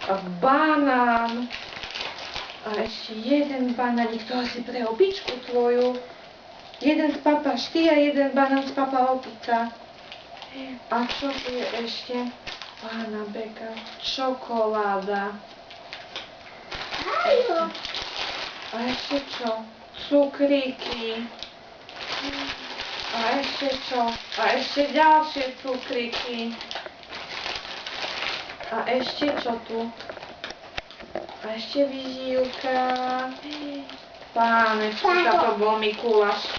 A banán. A ešte jeden banánik, to asi pre opičku tvoju. Jeden spapáš ty a jeden banán spapá opica. A čo tu je ešte? Pána Beka, čokoláda. A ešte čo? Cukríky. A ešte čo? A ešte ďalšie cukríky. A ešte čo tu? A ešte vyžívka. Pánečku, táto bol Mikuláš.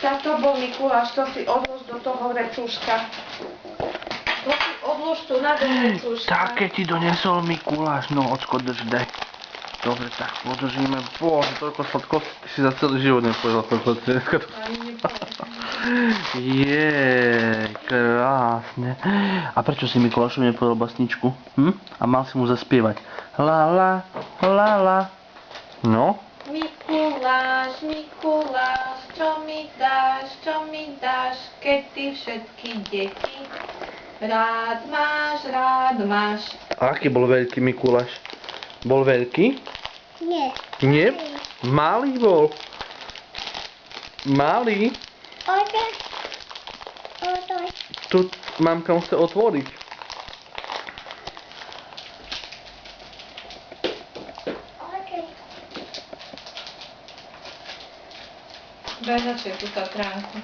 Táto bol Mikuláš, to si odlož do toho vrecúška. To si odlož tu na do vrecúška. Také ti donesol Mikuláš, no očko drž, daj. Dobre, tak podržíme. Bože, toľko sladkosti si za celý život nepovedal toľko dneska. Jej, krásne. A prečo si Mikulášovi nepovedal básničku? A mal si mu zaspievať. La la, la la. No? Mikuláš, Mikuláš, čo mi dáš, keď ty všetky deti rád máš. A aký bol veľký Mikuláš? Bol veľký? Nie. Nie? Malý bol. Malý? Otoč. Tu mamka mu chce otvoriť. Daj radšej tú tatránku.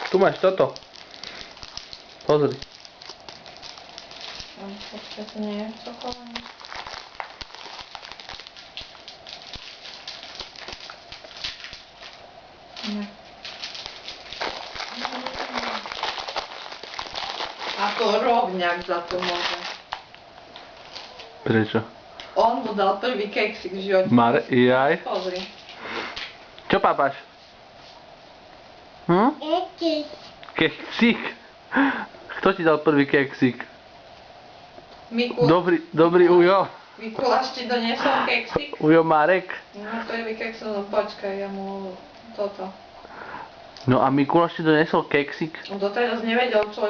Tu máš toto. Pozri. Počkaj, to nie je čokoláda. Nie. Ako rovňak za to môže. Prečo? On mu dal prvý keksik v živote. Jaj. Pozri. Čo papáš? Keksík? Kto ti dal prvý keksík? Dobrý ujo. Mikuláš ti doniesol keksik? Ujo Marek. No prvý keksik, no počkaj, ja mu toto. No a Mikuláš ti doniesol keksík? On doteraz nevedel, čo